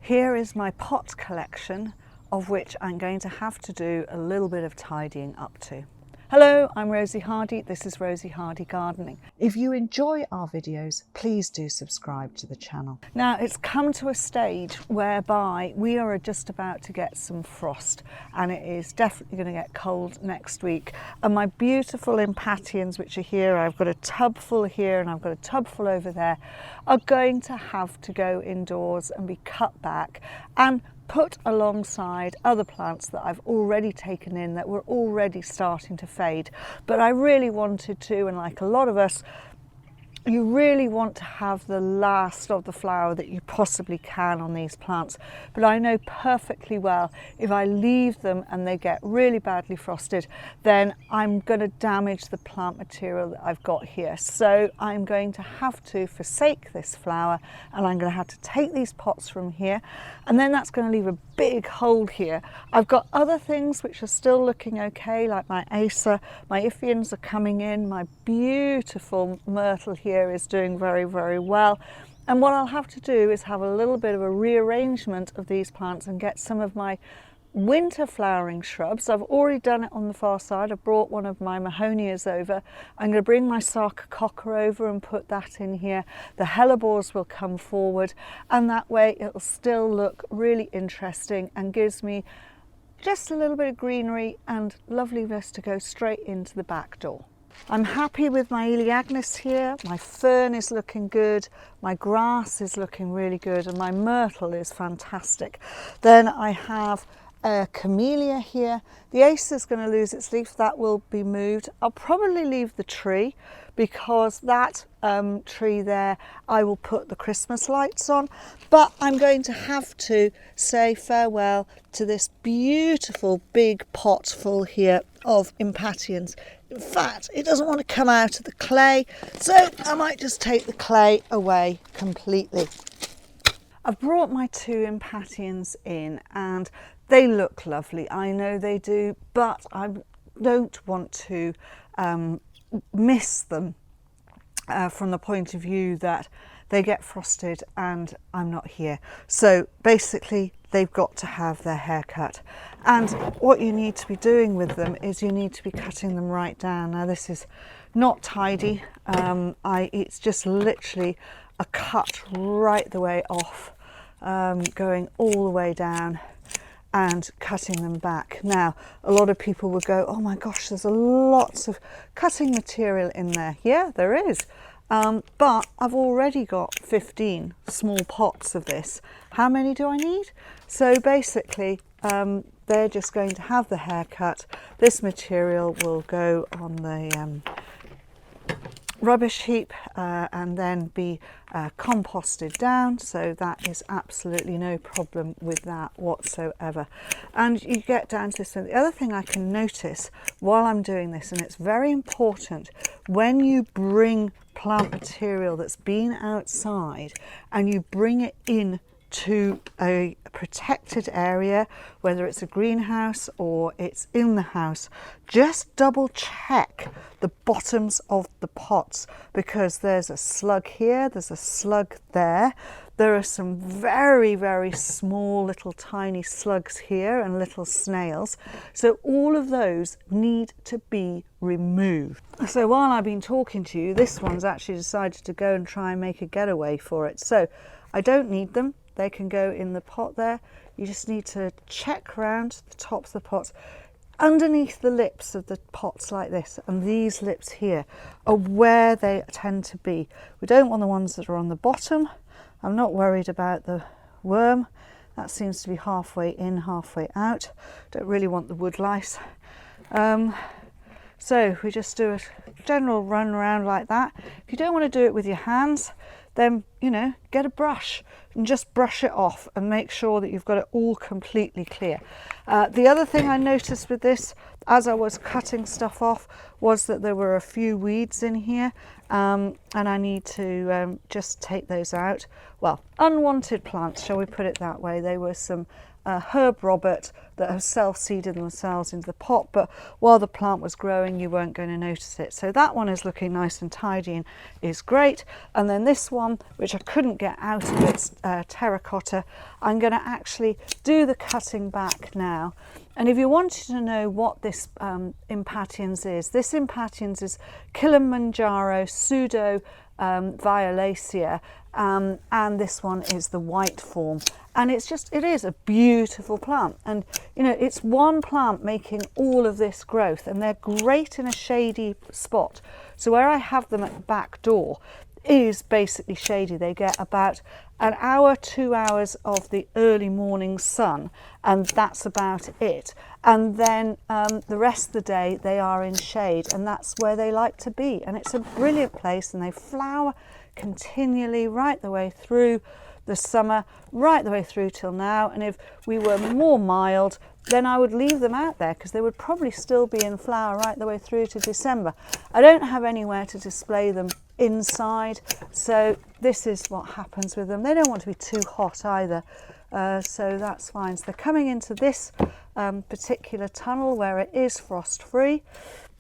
Here is my pot collection, of which I'm going to have to do a little bit of tidying up to. Hello, I'm Rosie Hardy. This is Rosie Hardy Gardening. If you enjoy our videos, please do subscribe to the channel. Now, it's come to a stage whereby we are just about to get some frost, and it is definitely going to get cold next week. And my beautiful Impatiens, which are here, I've got a tub full here and I've got a tub full over there, are going to have to go indoors and be cut back and put alongside other plants that I've already taken in that were already starting to fade. But I really wanted to, and like a lot of us, you really want to have the last of the flower that you possibly can on these plants. But I know perfectly well if I leave them and they get really badly frosted, then I'm going to damage the plant material that I've got here. So I'm going to have to forsake this flower, and I'm going to have to take these pots from here, and then that's going to leave a big hole here. I've got other things which are still looking okay, like my Acer, my Impatiens are coming in, my beautiful myrtle here is doing very, very well. And what I'll have to do is have a little bit of a rearrangement of these plants and get some of my winter flowering shrubs. I've already done it on the far side. I brought one of my Mahonias over. I'm going to bring my Sarcococca over and put that in here. The hellebores will come forward, and that way it'll still look really interesting and gives me just a little bit of greenery and loveliness to go straight into the back door. I'm happy with my Elaeagnus here. My fern is looking good, my grass is looking really good, and my myrtle is fantastic. Then I have a camellia here. The Acer is going to lose its leaf, that will be moved. I'll probably leave the tree, because that tree there I will put the Christmas lights on, but I'm going to have to say farewell to this beautiful big pot full here of Impatiens. In fact, it doesn't want to come out of the clay, so I might just take the clay away completely. I've brought my two Impatiens in and they look lovely, I know they do, but I don't want to miss them from the point of view that they get frosted and I'm not here. So basically they've got to have their hair cut, and what you need to be doing with them is you need to be cutting them right down. Now this is not tidy, it's just literally a cut right the way off, going all the way down and cutting them back. Now a lot of people will go, oh my gosh, there's lots of cutting material in there. Yeah, there is, but I've already got 15 small pots of this. How many do I need? So basically they're just going to have the haircut. This material will go on the rubbish heap and then be composted down, so that is absolutely no problem with that whatsoever. And you get down to this, and the other thing I can notice while I'm doing this, and it's very important when you bring plant material that's been outside and you bring it in to a protected area, whether it's a greenhouse or it's in the house, just double check the bottoms of the pots, because there's a slug here, there's a slug there, there are some very, very small little tiny slugs here and little snails, so all of those need to be removed. So while I've been talking to you, this one's actually decided to go and try and make a getaway for it, so I don't need them. They can go in the pot there. You just need to check around the tops of the pots, underneath the lips of the pots like this, and these lips here are where they tend to be. We don't want the ones that are on the bottom. I'm not worried about the worm. That seems to be halfway in, halfway out. Don't really want the wood lice. So we just do a general run around like that. If you don't want to do it with your hands, then, you know, get a brush and just brush it off and make sure that you've got it all completely clear. The other thing I noticed with this, as I was cutting stuff off, was that there were a few weeds in here, and I need to just take those out. Well, unwanted plants, shall we put it that way. They were some herb Robert that have self-seeded themselves into the pot, but while the plant was growing you weren't going to notice it. So that one is looking nice and tidy and is great. And then this one, which which I couldn't get out of its terracotta, I'm going to actually do the cutting back now. And if you wanted to know what this Impatiens is, this Impatiens is Kilimanjaro pseudo violacea, and this one is the white form. And it is a beautiful plant, and you know, it's one plant making all of this growth, and they're great in a shady spot. So where I have them at the back door is basically shady. They get about an hour, 2 hours of the early morning sun, and that's about it. And then the rest of the day they are in shade, and that's where they like to be. And it's a brilliant place, and they flower continually right the way through the summer, right the way through till now. And if we were more mild, then I would leave them out there, because they would probably still be in flower right the way through to December. I don't have anywhere to display them inside, so this is what happens with them. They don't want to be too hot either, so that's fine. So they're coming into this particular tunnel where it is frost free,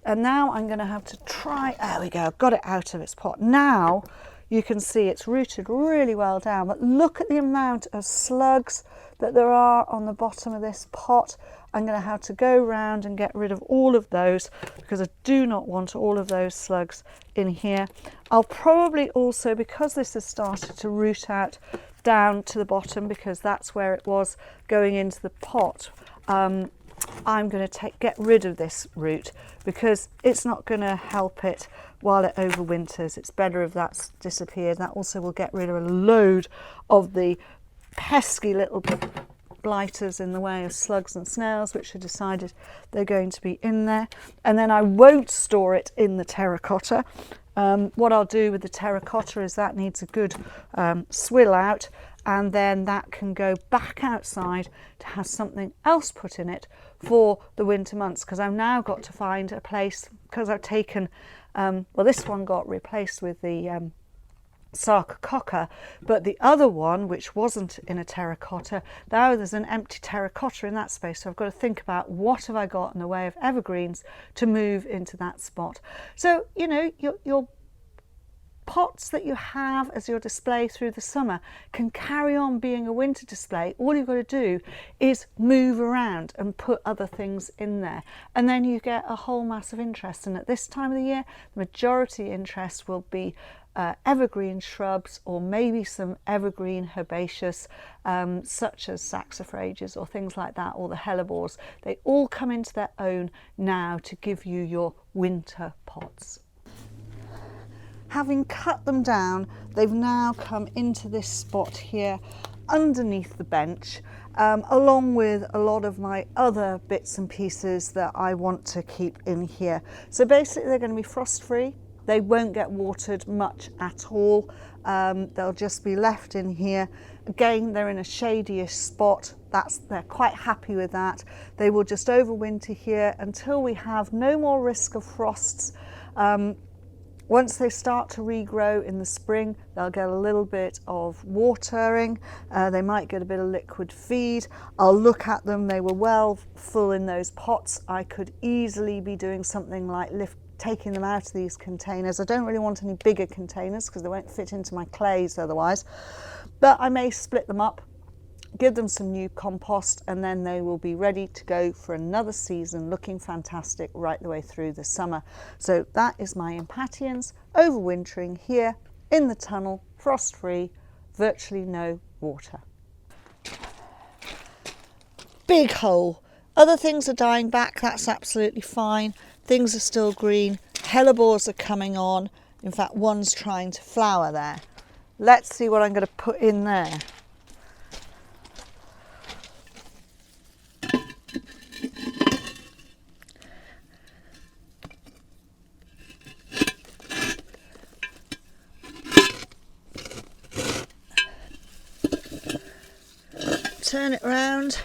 and now I'm going to have to try, there we go, I've got it out of its pot. Now you can see it's rooted really well down, but look at the amount of slugs that there are on the bottom of this pot. I'm going to have to go round and get rid of all of those, because I do not want all of those slugs in here. I'll probably also, because this has started to root out down to the bottom, because that's where it was going into the pot, I'm going to get rid of this root, because it's not going to help it while it overwinters. It's better if that's disappeared. That also will get rid of a load of the pesky little blighters in the way of slugs and snails, which have decided they're going to be in there. And then I won't store it in the terracotta. What I'll do with the terracotta is that needs a good swill out, and then that can go back outside to have something else put in it for the winter months, because I've now got to find a place, because I've taken, well, this one got replaced with the sarcococca, but the other one, which wasn't in a terracotta, now there's an empty terracotta in that space. So I've got to think about what have I got in the way of evergreens to move into that spot. So, you know, your pots that you have as your display through the summer can carry on being a winter display. All you've got to do is move around and put other things in there, and then you get a whole mass of interest. And at this time of the year, the majority interest will be evergreen shrubs, or maybe some evergreen herbaceous, such as saxifrages or things like that, or the hellebores. They all come into their own now to give you your winter pots. Having cut them down, they've now come into this spot here underneath the bench, along with a lot of my other bits and pieces that I want to keep in here. So basically they're going to be frost free. They won't get watered much at all. They'll just be left in here. Again, they're in a shadyish spot. They're quite happy with that. They will just overwinter here until we have no more risk of frosts. Once they start to regrow in the spring, they'll get a little bit of watering. They might get a bit of liquid feed. I'll look at them. They were well full in those pots. I could easily be doing something like taking them out of these containers. I don't really want any bigger containers because they won't fit into my clays otherwise. But I may split them up, give them some new compost, and then they will be ready to go for another season, looking fantastic right the way through the summer. So that is my Impatiens overwintering here in the tunnel, frost free, virtually no water. Big hole. Other things are dying back, that's absolutely fine. Things are still green. Hellebores are coming on. In fact, one's trying to flower there. Let's see what I'm going to put in there. Turn it round.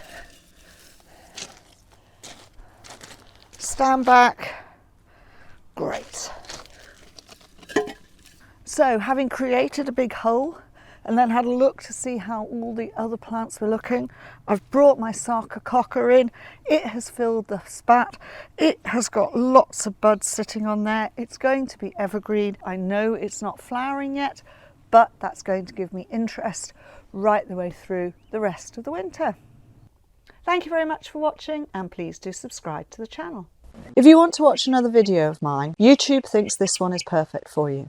Stand back. Great. So, having created a big hole and then had a look to see how all the other plants were looking, I've brought my sarcococca in. It has filled the spat. It has got lots of buds sitting on there. It's going to be evergreen. I know it's not flowering yet, but that's going to give me interest right the way through the rest of the winter. Thank you very much for watching, and please do subscribe to the channel. If you want to watch another video of mine, YouTube thinks this one is perfect for you.